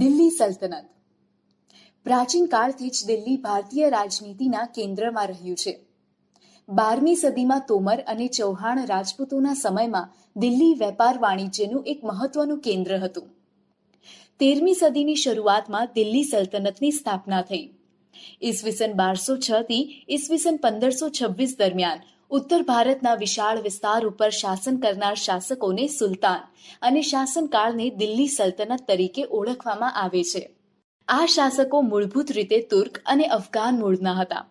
દિલ્હી સલ્તનત પ્રાચીન કાળથી જ દિલ્હી ભારતીય રાજનીતિના કેન્દ્રમાં રહ્યું છે. 12મી સદીમાં તોમર અને ચૌહાણ રાજપૂતોના સમયમાં દિલ્હી વેપાર વાણિજ્યનું એક મહત્વનું કેન્દ્ર હતું. 13મી સદીની શરૂઆતમાં દિલ્હી સલ્તનતની સ્થાપના થઈ. ઈસવીસન 1206 થી ઈસવીસન 1526 દરમિયાન ઉત્તર ભારતના વિશાળ વિસ્તાર ઉપર શાસન કરનાર શાસકોને સુલતાન અને શાસનકાળને દિલ્હી સલ્તનત તરીકે ઓળખવામાં આવે છે. આ શાસકો મૂળભૂત રીતે તુર્ક અને અફઘાન મૂળના હતા.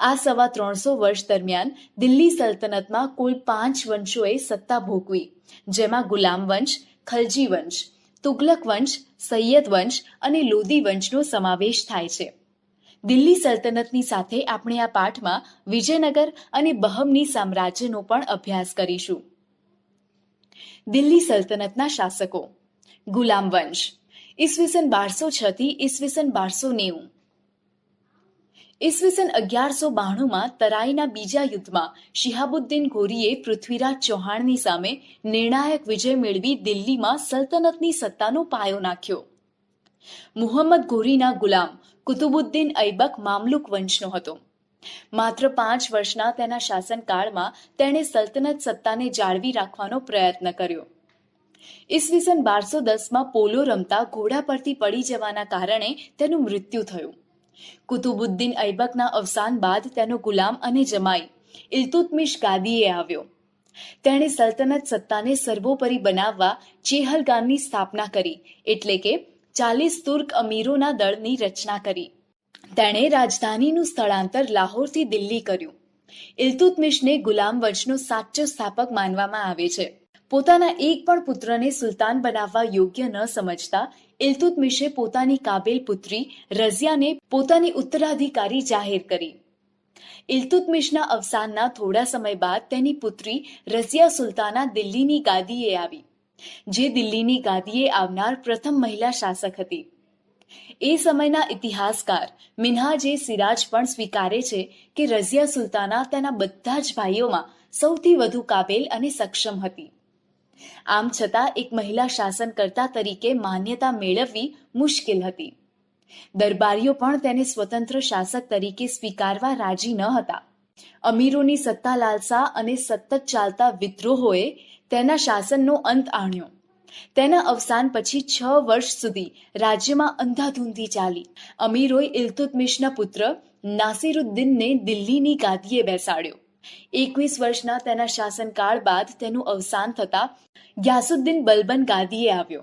આ સવા 300 વર્ષ દરમિયાન દિલ્હી સલ્તનતમાં કુલ 5 વંશોએ સત્તા ભોગવી, જેમાં ગુલામ વંશ, ખલજી વંશ, તુગલક વંશ, સૈયદ વંશ અને લોદી વંશનો સમાવેશ થાય છે. દિલ્હી સલ્તનતની સાથે આપણે આ પાઠમાં વિજયનગર અને બહમની સામ્રાજ્યનો પણ અભ્યાસ કરીશું. દિલ્હી સલ્તનતના શાસકો. ગુલામ વંશ ઈસવીસન 1206 થી ઈસવીસન 1290. ઈસવીસન 1192માં તરાઈના બીજા યુદ્ધમાં શિહાબુદ્દીન ઘોરીએ પૃથ્વીરાજ ચૌહાણની સામે નિર્ણાયક વિજય મેળવી દિલ્હીમાં સલ્તનતની સત્તાનો પાયો નાખ્યો. મુહમ્મદ ઘોરીના ગુલામ કુતુબુદ્દીન ઐબક મામલુક વંશનો હતો. માત્ર 5 વર્ષના તેના શાસનકાળમાં તેણે સલ્તનત સત્તાને જાળવી રાખવાનો પ્રયત્ન કર્યો. ઈસવીસન 1210માં પોલો રમતા ઘોડા પરથી પડી જવાના કારણે તેનું મૃત્યુ થયું. કુતુબુદ્દીન ઐબકના અવસાન બાદ તેનો ગુલામ અને જમાઈ ઇલ્તુત્મિશ ગાદીએ આવ્યો. તેણે સલ્તનત સત્તાને સર્વોપરી બનાવવા ચેહલગાનની સ્થાપના કરી, એટલે કે 40 તુર્ક અમીરોના દળની રચના કરી. તેણે રાજધાનીનું સ્થળાંતર લાહોરથી દિલ્હી કર્યું. ઇલ્તુત્મિશને ગુલામ વંશનો સાચો સ્થાપક માનવામાં આવે છે. પોતાના એક પણ પુત્રને સુલતાન બનાવવા યોગ્ય ન સમજતા ઇલ્તુત્મિશે પોતાની કાબેલ પુત્રી રઝિયાને પોતાની ઉત્તરાધિકારી જાહેર કરી. ઇલ્તુત્મિશના અવસાનના થોડા સમય બાદ તેની પુત્રી રઝિયા સુલતાના દિલ્હીની ગાદીએ આવી, જે દિલ્હીની ગાદીએ આવનાર પ્રથમ મહિલા શાસક હતી. એ સમયના ઇતિહાસકાર મિન્હાજ સિરાજ પણ સ્વીકારે છે કે રઝિયા સુલતાના તેના બધા જ ભાઈઓમાં સૌથી વધુ કાબેલ અને સક્ષમ હતી. આમ છતાં એક મહિલા શાસનકર્તા તરીકે માન્યતા મેળવવી મુશ્કેલ હતી. દરબારીઓ પણ તેને સ્વતંત્ર શાસક તરીકે સ્વીકારવા રાજી ન હતા. અમીરોની સત્તા લાલસા અને સતત ચાલતા વિદ્રોહોએ તેના શાસનનો અંત આણ્યો. તેના અવસાન પછી 6 વર્ષ સુધી રાજ્યમાં અંધાધૂંધી ચાલી. અમીરોએ ઇલ્તુત્મિશના પુત્ર નાસિરુદ્દીનને દિલ્હીની ગાદીએ બેસાડ્યો. 21 વર્ષના તેના શાસનકાળ બાદ તેનું અવસાન થતાં ગ્યાસુદ્દીન બલબન ગાદીએ આવ્યો.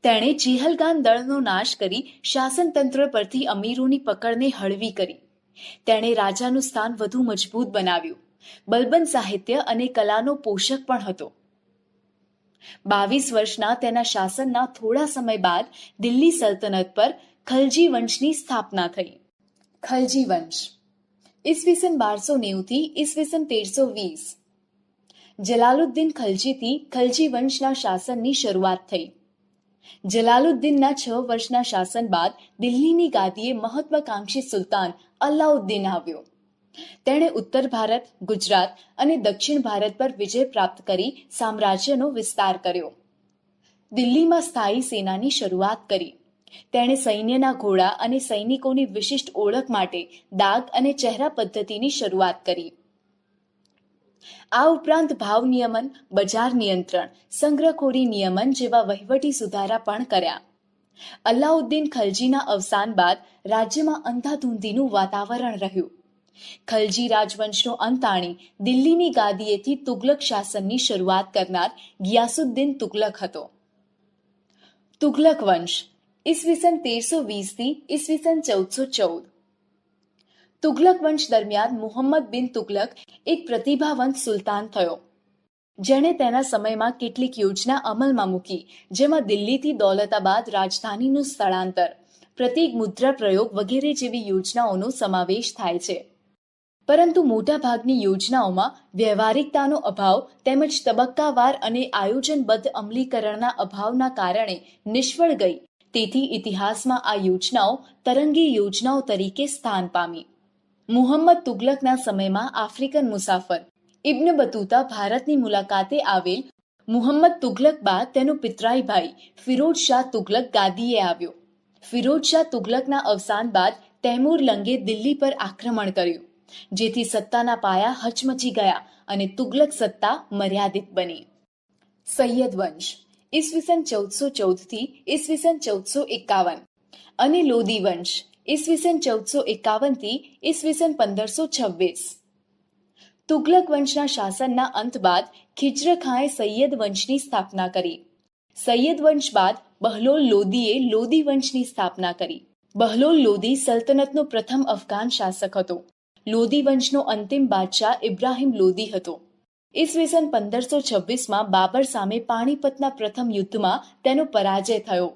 તેણે ચેહલગાન દળનો નાશ કરી શાસનતંત્ર પરથી અમીરોની પકડને હળવી કરી. તેણે રાજાનું સ્થાન વધુ મજબૂત બનાવ્યું. બલબન સાહિત્ય અને કલાનો પોષક પણ હતો. 22 વર્ષના તેના શાસનના થોડા સમય બાદ દિલ્હી સલ્તનત પર ખલજી વંશની સ્થાપના થઈ. ખલજી વંશ ઈસવીસન 1290 થી ઈસવીસન 1320. જલાલુદ્દીન ખલજીથી ખલજી વંશના શાસનની શરૂઆત થઈ. જલાલુદ્દીનના 6 વર્ષના શાસન બાદ દિલ્હીની ગાદીએ મહત્વાકાંક્ષી સુલતાન અલાઉદ્દીન આવ્યો. તેણે ઉત્તર ભારત, ગુજરાત અને દક્ષિણ ભારત પર વિજય પ્રાપ્ત કરી સામ્રાજ્યનો વિસ્તાર કર્યો. દિલ્હીમાં સ્થાયી સેનાની શરૂઆત કરી. તેણે સૈન્યના ઘોડા અને સૈનિકોની વિશિષ્ટ ઓળખ માટે દાગ અને ચહેરા પદ્ધતિની શરૂઆત કરી. આ ઉપરાંત ભાવ નિયમન, બજાર નિયંત્રણ, સંગ્રહખોરી નિયમન જેવા વહીવટી સુધારા પણ કર્યા. અલાઉદ્દીન ખલજીના અવસાન બાદ રાજ્યમાં અંધાધૂંધીનું વાતાવરણ રહ્યું. ખલજી રાજવંશનો અંત આણી દિલ્હીની ગાદીએથી તુગલક શાસનની શરૂઆત કરનાર ગિયાસુદ્દીન તુગલક હતો. તુગલક વંશ ઈસવીસન 1320 થી ઈસવીસન 1414. તુગલક વંશ દરમિયાન મુહમ્મદ બિન તુગલક એક પ્રતિભાવંત સુલતાન થયો, જેણે તેના સમયમાં કેટલીક યોજના અમલમાં મૂકી, જેમાં દિલ્હીથી દૌલતાબાદ રાજધાનીનું સ્થળાંતર, પ્રતીક મુદ્રા પ્રયોગ વગેરે જેવી યોજનાઓનો સમાવેશ થાય છે. પરંતુ મોટાભાગની યોજનાઓમાં વ્યવહારિકતાનો અભાવ તેમજ તબક્કાવાર અને આયોજનબદ્ધ અમલીકરણના અભાવના કારણે નિષ્ફળ ગઈ. તેથી ઇતિહાસમાં આ યોજનાઓ તરંગી યોજનાઓ તરીકે સ્થાન પામી. મુહમ્મદ તુગલકના સમયમાં આફ્રિકન મુસાફર ઇબ્ન બતુતા ભારતની મુલાકાતે આવેલ મુહમ્મદ તુગલક બાદ તેનો પિતરાઈ ભાઈ ફિરોઝ શાહ તુગલક ગાદીએ આવ્યો. ફિરોઝ શાહ તુગલકના અવસાન બાદ તૈમૂર લંગે દિલ્હી પર આક્રમણ કર્યું, જેથી સત્તાના પાયા હચમચી ગયા અને તુગલક સત્તા મર્યાદિત બની. સૈયદ વંશ ઈસવીસન 1414 થી ઈસવીસન 1451 અને લોદી વંશ ઈસવીસન 1451 થી ઈસવીસન 1526. તુગલક વંશના શાસનના અંત બાદ ખિજ્ર ખાંએ સૈયદ વંશની સ્થાપના કરી. સૈયદ વંશ બાદ બહલોલ લોદીએ લોદી વંશની સ્થાપના કરી. બહલોલ લોદી સલ્તનતનો પ્રથમ અફઘાન શાસક હતો. લોદી વંશનો અંતિમ બાદશાહ ઇબ્રાહિમ લોદી હતો. ઈસવીસન 1526માં બાબર સામે પાણીપતના પ્રથમ યુદ્ધમાં તેનો પરાજય થયો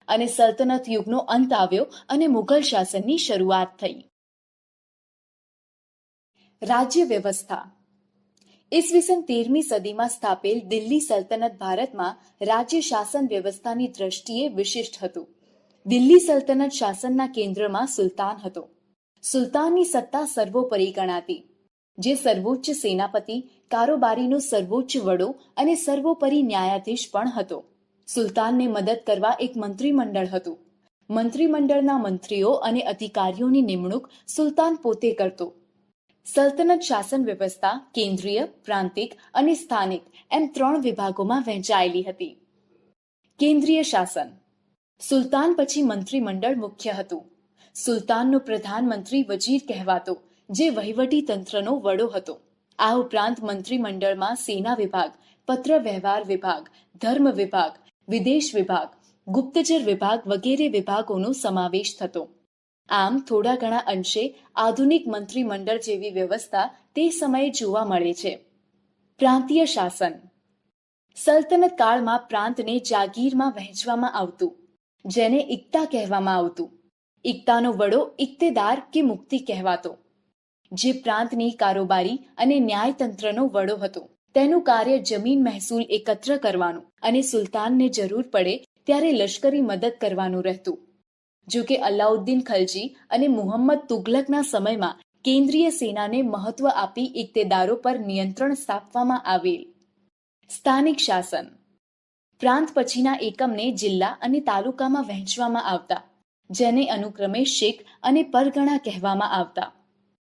અને સલ્તનત યુગનો અંત આવ્યો અને મુઘલ શાસનની શરૂઆત થઈ. રાજ્ય વ્યવસ્થા ઈસવીસન 13મી સદીમાં સ્થાપેલ દિલ્હી સલ્તનત ભારતમાં રાજ્ય શાસન વ્યવસ્થાની દ્રષ્ટિએ વિશિષ્ટ હતું. દિલ્હી સલ્તનત શાસનના કેન્દ્રમાં સુલતાન હતો. સુલતાનની સત્તા સર્વોપરી ગણાતી, જે સર્વોચ્ચ સેનાપતિ, કારોબારીનો સર્વોચ્ચ વડો અને સર્વોપરી ન્યાયાધીશ પણ હતો. સુલતાનને મદદ કરવા એક મંત્રીમંડળ હતું. મંત્રીમંડળના મંત્રીઓ અને અધિકારીઓની નિમણૂક સુલતાન પોતે કરતો. સલ્તનત શાસન વ્યવસ્થા કેન્દ્રીય, પ્રાંતિક અને સ્થાનિક એમ 3 વિભાગોમાં વહેંચાયેલી હતી. કેન્દ્રીય શાસન સુલતાન પછી મંત્રીમંડળ મુખ્ય હતું. સુલતાનનો પ્રધાનમંત્રી વજીર કહેવાતો, જે વહીવટી તંત્રનો વડો હતો. આ ઉપરાંત મંત્રીમંડળમાં સેના વિભાગ, પત્ર વ્યવહાર વિભાગ, ધર્મ વિભાગ, વિદેશ વિભાગ, ગુપ્તચર વિભાગ વગેરે વિભાગોનો સમાવેશ થતો. આમ થોડા ઘણા અંશે આધુનિક મંત્રીમંડળ જેવી વ્યવસ્થા તે સમયે જોવા મળે છે. પ્રાંતીય શાસન સલ્તનત કાળમાં પ્રાંતને જાગીરમાં વહેંચવામાં આવતું, જેને ઇક્તા કહેવામાં આવતું. ઇક્તાનો વડો ઇક્તેદાર કે મુક્તિ કહેવાતો, જે પ્રાંતની કારોબારી અને ન્યાયતંત્રનો વડો હતો. તેનું કાર્ય જમીન મહેસૂલ એકત્ર કરવાનું અને સુલતાનને જરૂર પડે ત્યારે લશ્કરી મદદ કરવાનું રહેતું. જો કે અલાઉદ્દીન ખલજી અને મુહમ્મદ તુગલકના સમયમાં કેન્દ્રીય સેનાને મહત્વ આપી ઇક્તેદારો પર નિયંત્રણ સ્થાપવામાં આવેલ. સ્થાનિક શાસન પ્રાંત પછીના એકમને જિલ્લા અને તાલુકામાં વહેંચવામાં આવતા, જેને અનુક્રમે શેખ અને પરગણા કહેવામાં આવતા.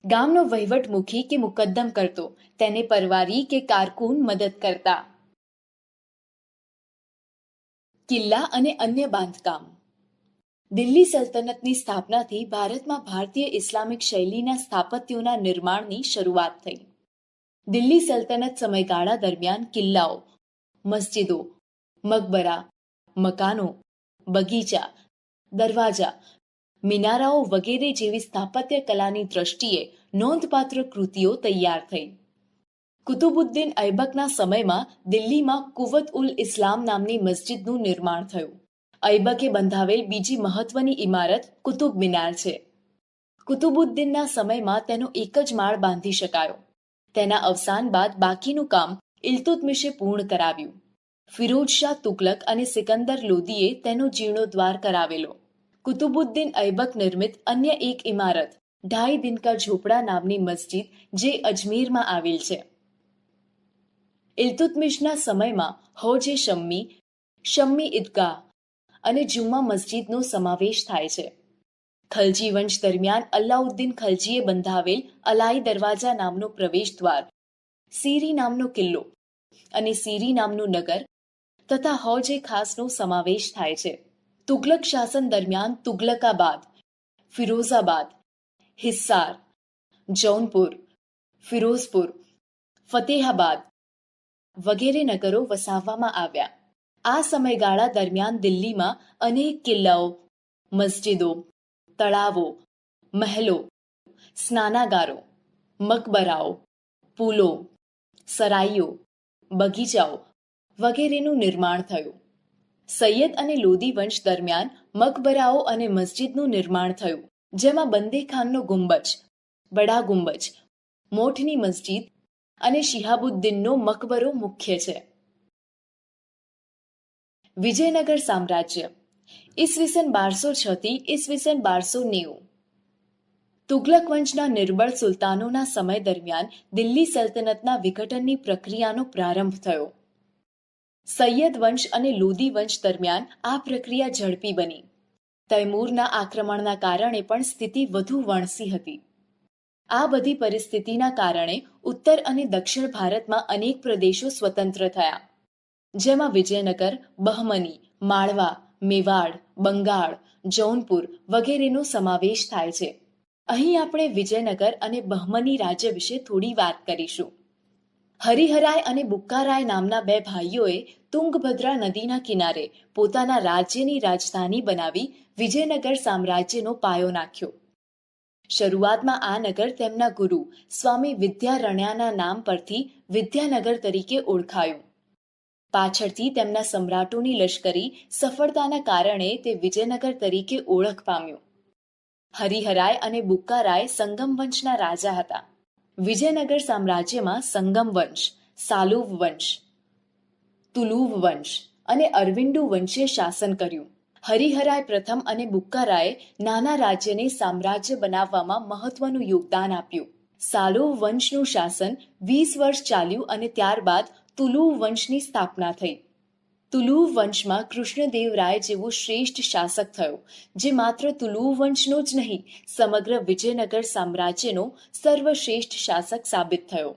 ગામનો વહીવટ મુખી કે મુકદ્દમ કરતો, તેને પરવારી કે કારકુન મદદ કરતા. કિલ્લા અને અન્ય બાંધકામ દિલ્હી સલ્તનતની સ્થાપનાથી ભારતમાં ભારતીય ઇસ્લામિક શૈલીના સ્થાપત્યોના નિર્માણની શરૂઆત થઈ. દિલ્હી સલ્તનત સમયગાળા દરમિયાન કિલ્લાઓ, મસ્જિદો, મકબરા, મકાનો, બગીચા, દરવાજા, મિનારાઓ વગેરે જેવી સ્થાપત્ય કલાની દ્રષ્ટિએ નોંધપાત્ર કૃતિઓ તૈયાર થઈ. કુતુબુદ્દીન ઐબકના સમયમાં દિલ્હીમાં કુવત ઉલ ઇસ્લામ નામની મસ્જિદનું નિર્માણ થયું. ઐબકે બંધાવેલ બીજી મહત્વની ઇમારત કુતુબ મિનાર છે. કુતુબુદ્દીનના સમયમાં તેનો એક જ માળ બાંધી શકાયો. તેના અવસાન બાદ બાકીનું કામ ઇલ્તુત્મિશે પૂર્ણ કરાવ્યું. ફિરોઝ શાહ તુગલક અને સિકંદર લોદીએ તેનો જીર્ણોદ્ધાર કરાવેલો. કુતુબુદ્દીન ઐબક નિર્મિત અન્ય એક ઇમારત ઢાઈ દિન કા ઝોપડા નામની મસ્જિદ, જે અજમેરમાં આવેલ છે. ઇલ્તુત્મિશના સમયમાં હૌજે શમ્મી, શમ્મી ઈદગાહ અને જુમ્મા મસ્જિદનો સમાવેશ થાય છે. ખલજી વંશ દરમિયાન અલાઉદ્દીન ખલજીએ બંધાવેલ અલાઈ દરવાજા નામનો પ્રવેશ દ્વાર, સીરી નામનો કિલ્લો અને સીરી નામનું નગર તથા હૌજે ખાસનો સમાવેશ થાય છે. તુગલક શાસન દરમિયાન તુગલકાબાદ, ફિરોઝાબાદ, હિસ્સાર, જૌનપુર, ફિરોઝપુર, ફતેહાબાદ વગેરે નગરો વસાવવામાં આવ્યા. આ સમયગાળા દરમિયાન દિલ્હીમાં અનેક કિલ્લાઓ, મસ્જિદો, તળાવો, મહેલો, સ્નાનાગારો, મકબરાઓ, પુલો, સરાઈઓ, બગીચાઓ વગેરેનું નિર્માણ થયું. સૈયદ અને લોદી વંશ દરમિયાન મકબરાઓ અને મસ્જિદનું નિર્માણ થયું, જેમાં બંદેખાનનો ગુંબજ, બડા ગુંબજ, મોઠની મસ્જિદ અને શિહાબુદ્દીનનો મકબરો મુખ્ય છે. વિજયનગર સામ્રાજ્ય ઈસવીસન 1206 થી ઈસવીસન 1290. તુગલક વંશના નિર્બળ સુલતાનોના સમય દરમિયાન દિલ્હી સલ્તનતના વિઘટનની પ્રક્રિયાનો પ્રારંભ થયો. સૈયદ વંશ અને લોદી વંશ દરમિયાન આ પ્રક્રિયા ઝડપી બની. તૈમૂરના આક્રમણના કારણે પણ સ્થિતિ વધુ વણસી હતી. આ બધી પરિસ્થિતિના કારણે ઉત્તર અને દક્ષિણ ભારતમાં અનેક પ્રદેશો સ્વતંત્ર થયા, જેમાં વિજયનગર, બહમની, માળવા, મેવાડ, બંગાળ, જૌનપુર વગેરેનો સમાવેશ થાય છે. અહીં આપણે વિજયનગર અને બહમની રાજ્ય વિશે થોડી વાત કરીશું. હરિહરાય અને બુક્કારાય નામના બે ભાઈઓએ તુંગભદ્રા નદીના કિનારે પોતાના રાજ્યની રાજધાની બનાવી વિજયનગર સામ્રાજ્યનો પાયો નાખ્યો. શરૂઆતમાં આ નગર તેમના ગુરુ સ્વામી વિદ્યારણ્યના નામ પરથી વિદ્યાનગર તરીકે ઓળખાયું. પાછળથી તેમના સમ્રાટોની લશ્કરી સફળતાના કારણે તે વિજયનગર તરીકે ઓળખ પામ્યું. હરિહરાય અને બુક્કારાય સંગમ વંશના રાજા હતા. વિજયનગર સામ્રાજ્યમાં સંગમ વંશ, સાલુવ વંશ, તુલુવ વંશ અને અરવિંદુ વંશે શાસન કર્યું. હરિહરાય પ્રથમ અને બુક્કારાયે નાના રાજ્યને સામ્રાજ્ય બનાવવામાં મહત્વનું યોગદાન આપ્યું. સાલુવ વંશનું શાસન 20 વર્ષ ચાલ્યું અને ત્યારબાદ તુલુવ વંશની સ્થાપના થઈ. તુલુવ વંશમાં કૃષ્ણદેવરાય જેવો શ્રેષ્ઠ શાસક થયો, જે માત્ર તુલુવ વંશનો જ નહીં, સમગ્ર વિજયનગર સામ્રાજ્યનો સર્વશ્રેષ્ઠ શાસક સાબિત થયો.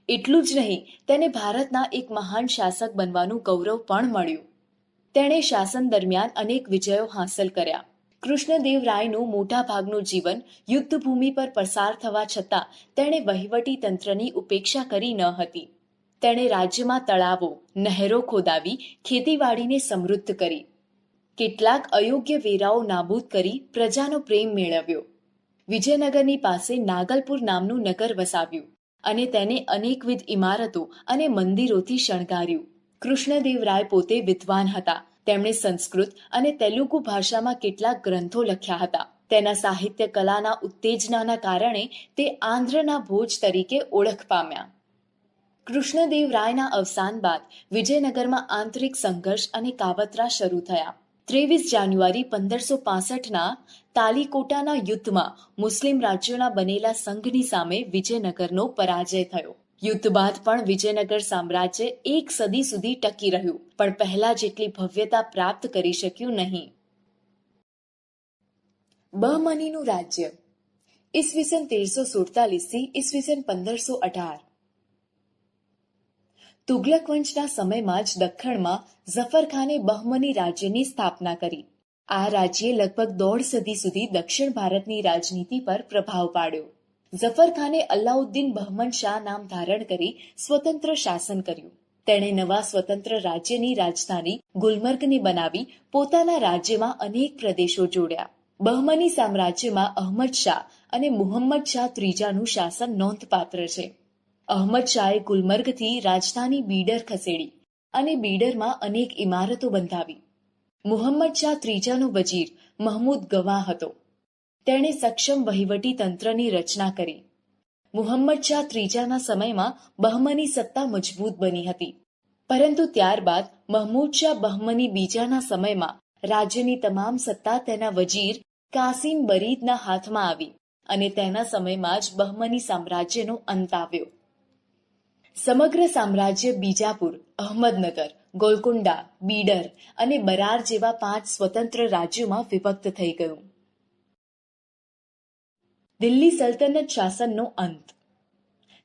એટલું જ નહીં, તેને ભારતના એક મહાન શાસક બનવાનું ગૌરવ પણ મળ્યું. તેણે શાસન દરમિયાન અનેક વિજયો હાંસલ કર્યા. કૃષ્ણદેવરાયનું મોટા ભાગનું જીવન યુદ્ધભૂમિ પર પસાર થવા છતાં તેણે વહીવટી તંત્રની ઉપેક્ષા કરી ન હતી. તેણે રાજ્યમાં તળાવો, નહેરો ખોદાવી ખેતીવાડીને સમૃદ્ધ કરી. કેટલાક અયોગ્ય વેરાઓ નાબૂદ કરી પ્રજાનો પ્રેમ મેળવ્યો. વિજયનગરની પાસે નાગલપુર નામનું નગર વસાવ્યું અને તેને અનેકવિધ ઇમારતો અને મંદિરોથી શણગાર્યું. કૃષ્ણદેવરાય પોતે વિદ્વાન હતા. તેમણે સંસ્કૃત અને તેલુગુ ભાષામાં કેટલાક ગ્રંથો લખ્યા હતા. તેના સાહિત્ય કલાના ઉત્તેજનાના કારણે તે આંધ્રના ભોજ તરીકે ઓળખ પામ્યા. કૃષ્ણદેવરાયના અવસાન બાદ વિજયનગરમાં આંતરિક સંઘર્ષ અને કાવતરા શરૂ થયા. 23 જાન્યુઆરી 1565ના તાલીકોટાના યુદ્ધમાં મુસ્લિમ રાજ્યોના બનેલા સંઘની સામે વિજયનગરનો પરાજય થયો. યુદ્ધ બાદ પણ વિજયનગર સામ્રાજ્ય એક સદી સુધી ટકી રહ્યું, પણ પહેલા જેટલી ભવ્યતા પ્રાપ્ત કરી શક્યું નહીં. બહમનીનું રાજ્ય ઈસવીસન 1347 થી ઈસવીસન 1518. તુગલક વંશના સમયમાં જ દખ્ખણમાં ઝફરખાને બહમની રાજ્યની સ્થાપના કરી. આ રાજ્યે લગભગ 1.5 સદી સુધી દક્ષિણ ભારતની રાજનીતિ પર પ્રભાવ પાડ્યો. ઝફરખાને અલ્લાઉદ્દીન બહમન શાહ નામ ધારણ કરી સ્વતંત્ર શાસન કર્યું. તેણે નવા સ્વતંત્ર રાજ્યની રાજધાની ગુલમર્ગને બનાવી પોતાના રાજ્યમાં અનેક પ્રદેશો જોડ્યા. બહમની સામ્રાજ્યમાં અહમદ શાહ અને મુહમ્મદ શાહ ત્રીજાનું શાસન નોંધપાત્ર છે. અહમદ શાહે ગુલમર્ગથી રાજધાની બીડર ખસેડી અને બીડરમાં અનેક ઇમારતો બંધાવી. મુહમ્મદ શાહ ત્રીજાનો વજીર મહમૂદ ગવા હતો. તેણે સક્ષમ વહીવટી તંત્રની રચના કરી. મુહમ્મદ શાહ ત્રીજાના સમયમાં બહમની સત્તા મજબૂત બની હતી, પરંતુ ત્યારબાદ મહમૂદ શાહ બહમની બીજાના સમયમાં રાજ્યની તમામ સત્તા તેના વજીર કાસિમ બરીદના હાથમાં આવી અને તેના સમયમાં જ બહમની સામ્રાજ્યનો અંત આવ્યો. સમગ્ર સામ્રાજ્ય બીજાપુર, અહમદનગર, ગોલકોન્ડા, બીડર અને બરાર જેવા 5 સ્વતંત્ર રાજ્યોમાં વિભક્ત થઈ ગયું. દિલ્હી સલ્તનત શાસનનો અંત.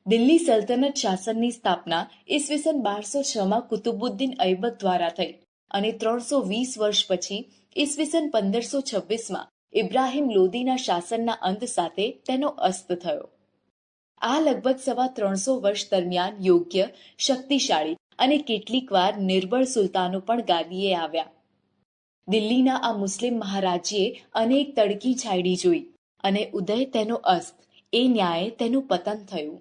દિલ્હી સલ્તનત શાસનની સ્થાપના ઈસવીસન 1206માં કુતુબુદ્દીન ઐબક દ્વારા થઈ અને 320 વર્ષ પછી ઈસવીસન 1526માં ઇબ્રાહિમ લોદીના શાસનના અંત સાથે તેનો અસ્ત થયો. આ લગભગ 350 વર્ષ દરમિયાન યોગ્ય, શક્તિશાળી અને કેટલીકવાર નિર્બળ સુલતાનો પણ ગાદીએ આવ્યા. દિલ્હીના આ મુસ્લિમ મહારાજ્યે અનેક તડકી છાયડી જોઈ અને ઉદય તેનો અસ્ત, એ ન્યાયે તેનું પતન થયું.